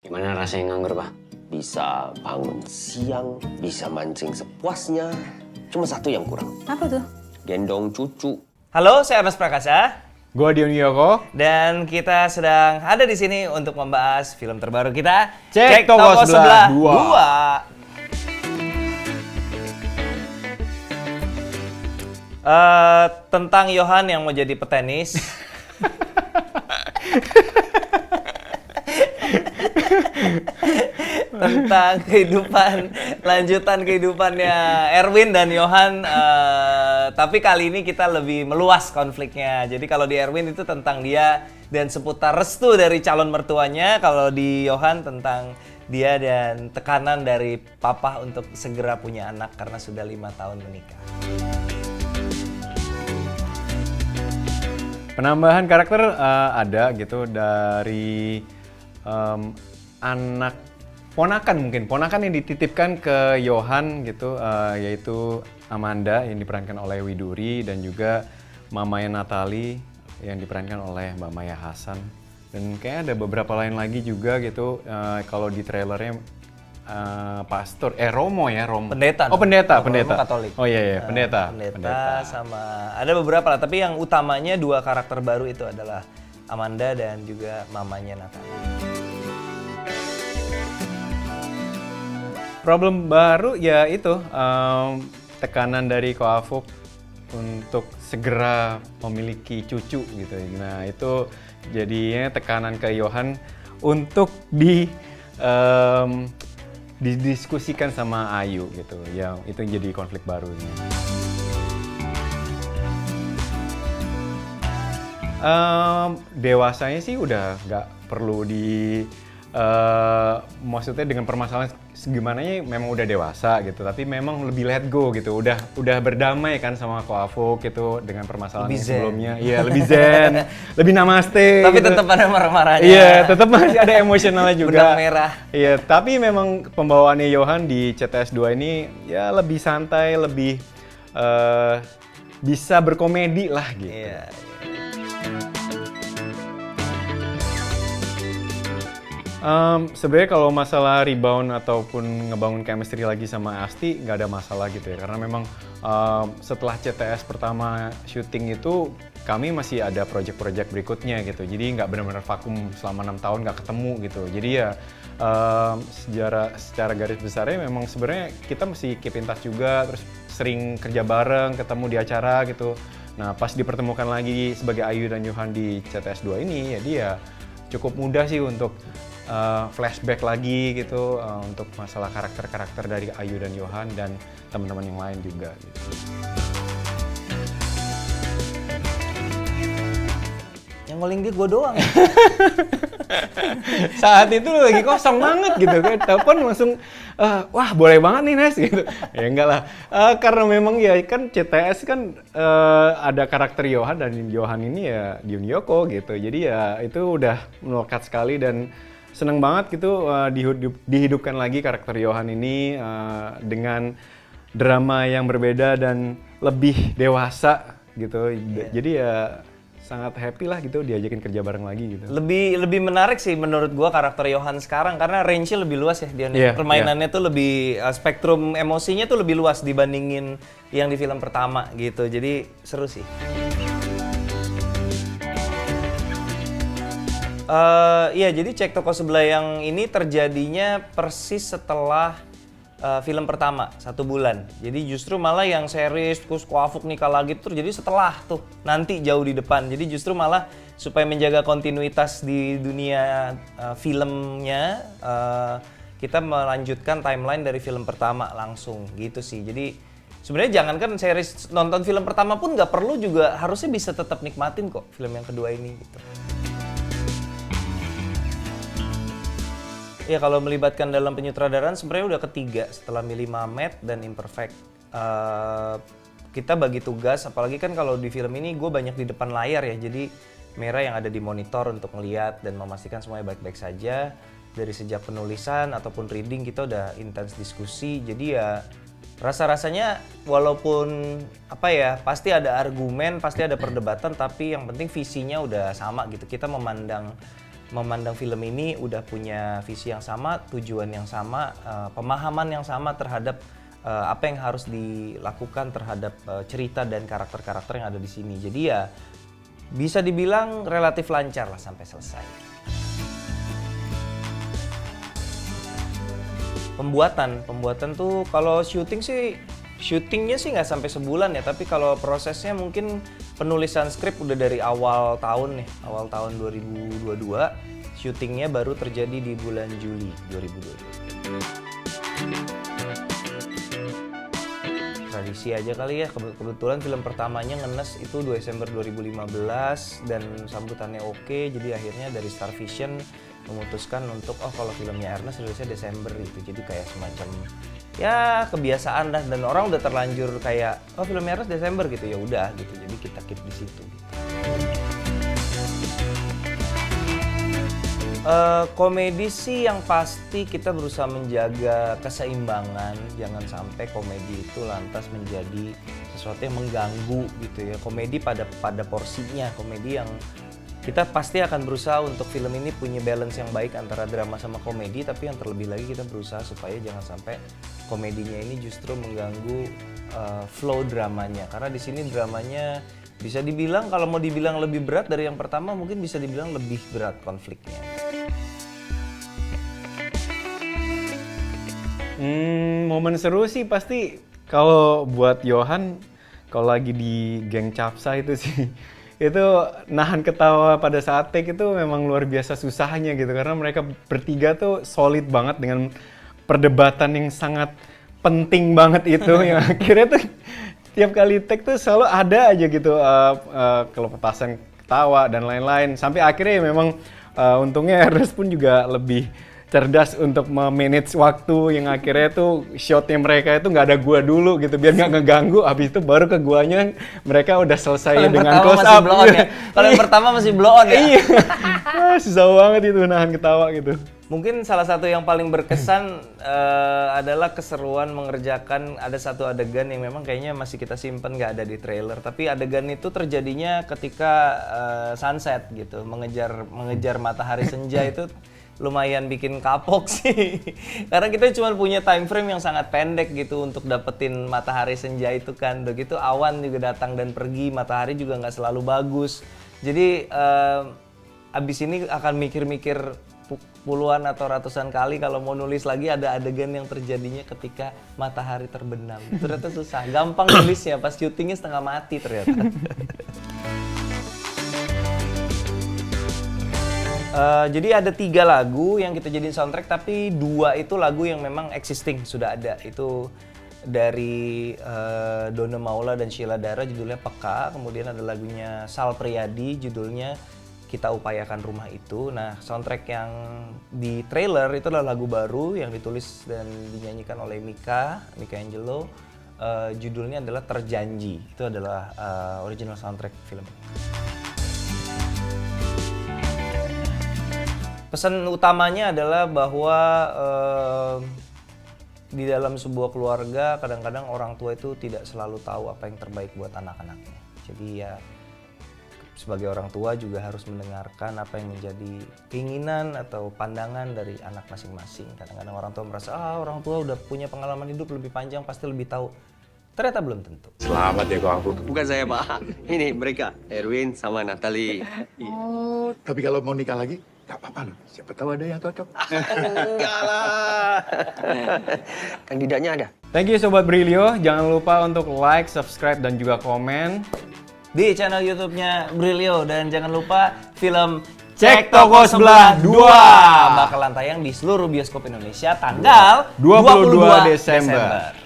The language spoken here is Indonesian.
Gimana rasanya nganggur, Pak? Bisa bangun siang, bisa mancing sepuasnya. Cuma satu yang kurang, Apa tuh? gendong cucu. Halo, saya Ernest Prakasa Gua Dion Yoko. dan kita sedang ada di sini untuk membahas film terbaru kita, Cek Toko Sebelah 2. Tentang Johan yang mau jadi petenis. Tentang lanjutan kehidupannya Erwin dan Johan, tapi kali ini kita lebih meluas konfliknya. Jadi kalau di Erwin itu tentang dia dan seputar restu dari calon mertuanya, kalau di Johan tentang dia dan tekanan dari papa untuk segera punya anak karena sudah 5 tahun menikah. Penambahan karakter ada gitu dari anak ponakan yang dititipkan ke Johan gitu, yaitu Amanda yang diperankan oleh Widuri dan juga mamanya Natalie yang diperankan oleh Mbak Maya Hasan. Dan kayak ada beberapa lain lagi juga gitu, kalau di trailernya pastor, Romo. Pendeta. Oh, pendeta. Romo Katolik. Oh iya, pendeta. Pendeta sama ada beberapa lah, tapi yang utamanya 2 karakter baru itu adalah Amanda dan juga mamanya Natalie. Problem baru ya itu, tekanan dari Ko Afuk untuk segera memiliki cucu gitu. Nah itu jadinya tekanan ke Johan untuk didiskusikan sama Ayu gitu. Ya itu jadi konflik baru. Dewasanya sih udah nggak perlu maksudnya dengan permasalahan segimananya memang udah dewasa gitu, tapi memang lebih let go gitu, udah berdamai kan sama Ko Afuk gitu dengan permasalahan Lebih zen. sebelumnya. Iya, lebih zen, lebih namaste. Tapi gitu. tetap ada marah-marahnya. Iya, tetap masih ada emosionalnya juga. Benang merah. Iya, tapi memang pembawaannya Johan di CTS 2 ini ya lebih santai, lebih bisa berkomedi lah gitu. Iya. Sebenarnya kalau masalah rebound ataupun ngebangun chemistry lagi sama Asti nggak ada masalah gitu ya, karena memang setelah CTS pertama syuting itu kami masih ada project-project berikutnya gitu, jadi nggak benar-benar vakum selama 6 tahun nggak ketemu gitu. Jadi ya secara garis besarnya memang sebenarnya kita masih keep in touch juga, terus sering kerja bareng, ketemu di acara gitu. Nah pas dipertemukan lagi sebagai Ayu dan Johan di CTS 2 ini, jadi ya cukup mudah sih untuk flashback lagi gitu, untuk masalah karakter-karakter dari Ayu dan Johan dan teman-teman yang lain juga gitu. Yang calling dia gue doang. Saat itu lagi kosong banget gitu kan, telepon langsung, wah boleh banget nih Nes gitu. Ya enggak lah, karena memang ya kan CTS kan ada karakter Johan dan Johan ini ya Dion Yoko gitu. Jadi ya itu udah melekat sekali dan seneng banget gitu dihidupkan lagi karakter Johan ini dengan drama yang berbeda dan lebih dewasa gitu. Jadi ya sangat happy lah gitu diajakin kerja bareng lagi gitu. Lebih menarik sih menurut gua karakter Johan sekarang karena range-nya lebih luas ya Dion. Iya, Permainannya tuh lebih spektrum emosinya tuh lebih luas dibandingin yang di film pertama gitu. Jadi seru sih. Iya, jadi Cek Toko Sebelah yang ini terjadinya persis setelah film pertama, 1 bulan. Jadi justru malah yang series terus Ko Afuk nikah lagi tuh jadi setelah tuh, nanti jauh di depan. Jadi justru malah supaya menjaga kontinuitas di dunia filmnya, kita melanjutkan timeline dari film pertama langsung gitu sih. Jadi sebenarnya jangankan series nonton film pertama pun nggak perlu juga, harusnya bisa tetap nikmatin kok film yang kedua ini gitu. Ya kalau melibatkan dalam penyutradaraan sebenarnya udah ketiga setelah milih Mamet dan Imperfect. Kita bagi tugas, apalagi kan kalau di film ini gue banyak di depan layar ya, jadi Mera yang ada di monitor untuk ngeliat dan memastikan semuanya baik-baik saja. Dari sejak penulisan ataupun reading kita udah intens diskusi, jadi ya rasa-rasanya walaupun apa ya, pasti ada argumen, pasti ada perdebatan, tapi yang penting visinya udah sama gitu. Kita memandang memandang film ini udah punya visi yang sama, tujuan yang sama, pemahaman yang sama terhadap apa yang harus dilakukan terhadap cerita dan karakter-karakter yang ada di sini. Jadi ya bisa dibilang relatif lancar lah sampai selesai. Pembuatan tuh kalau syutingnya sih nggak sampai sebulan ya, tapi kalau prosesnya mungkin penulisan skrip udah dari awal tahun 2022, syutingnya baru terjadi di bulan Juli 2022. Tradisi aja kali ya, kebetulan film pertamanya ngenes itu Desember 2015 dan sambutannya oke, jadi akhirnya dari Star Vision memutuskan untuk kalau filmnya Ernest rilisnya Desember gitu, jadi kayak semacam ya kebiasaan dah, dan orang udah terlanjur kayak filmnya Ernest Desember gitu, ya udah gitu, jadi kita keep di situ gitu. Komedi sih yang pasti kita berusaha menjaga keseimbangan, jangan sampai komedi itu lantas menjadi sesuatu yang mengganggu gitu ya. Komedi pada porsinya, komedi yang kita pasti akan berusaha untuk film ini punya balance yang baik antara drama sama komedi, tapi yang terlebih lagi kita berusaha supaya jangan sampai komedinya ini justru mengganggu flow dramanya, karena di sini dramanya bisa dibilang, kalau mau dibilang lebih berat dari yang pertama, mungkin bisa dibilang lebih berat konfliknya. Momen seru sih pasti kalau buat Johan, kalau lagi di geng Capsa itu sih, itu nahan ketawa pada saat take itu memang luar biasa susahnya gitu, karena mereka bertiga tuh solid banget dengan perdebatan yang sangat penting banget itu yang akhirnya tuh tiap kali take tuh selalu ada aja gitu kelepasan ketawa dan lain-lain, sampai akhirnya memang untungnya Ernest pun juga lebih cerdas untuk memanage waktu, yang akhirnya tuh shotnya mereka itu nggak ada gua dulu gitu biar nggak ngeganggu, habis itu baru ke guanya mereka udah selesai dengan close up. Kalau yang pertama masih blow on ya. Iya. Susah banget itu nahan ketawa gitu. Mungkin salah satu yang paling berkesan adalah keseruan mengerjakan, ada satu adegan yang memang kayaknya masih kita simpen, nggak ada di trailer, tapi adegan itu terjadinya ketika sunset gitu, mengejar matahari senja itu lumayan bikin kapok sih. Karena kita cuma punya time frame yang sangat pendek gitu untuk dapetin matahari senja itu kan. Udah gitu awan juga datang dan pergi, matahari juga nggak selalu bagus. Jadi abis ini akan mikir-mikir puluhan atau ratusan kali kalau mau nulis lagi ada adegan yang terjadinya ketika matahari terbenam. Ternyata susah, gampang nulisnya, pas syutingnya setengah mati ternyata. Jadi ada 3 lagu yang kita jadiin soundtrack, tapi 2 itu lagu yang memang existing, sudah ada. Itu dari Donna Maula dan Sheila Dara, judulnya Peka. Kemudian ada lagunya Sal Priadi, judulnya Kita Upayakan Rumah Itu. Nah, soundtrack yang di trailer itu adalah lagu baru yang ditulis dan dinyanyikan oleh Mika Angelo. Judulnya adalah Terjanji. Itu adalah original soundtrack film. Pesan utamanya adalah bahwa di dalam sebuah keluarga kadang-kadang orang tua itu tidak selalu tahu apa yang terbaik buat anak-anaknya. Jadi ya sebagai orang tua juga harus mendengarkan apa yang menjadi keinginan atau pandangan dari anak masing-masing. Kadang-kadang orang tua merasa orang tua udah punya pengalaman hidup lebih panjang, pasti lebih tahu. Ternyata belum tentu. Selamat ya kau. Bukan saya, Pak. Ini mereka, Erwin sama Natalie. Oh, tapi kalau mau nikah lagi, nggak apa-apa loh. Siapa tahu ada yang cocok. Enggak lah. Kandidatnya ada. Thank you Sobat Brilio, jangan lupa untuk like, subscribe, dan juga komen di channel YouTube-nya Brilio, dan jangan lupa film Cek Toko Sebelah 2 bakalan tayang di seluruh bioskop Indonesia tanggal 22 Desember.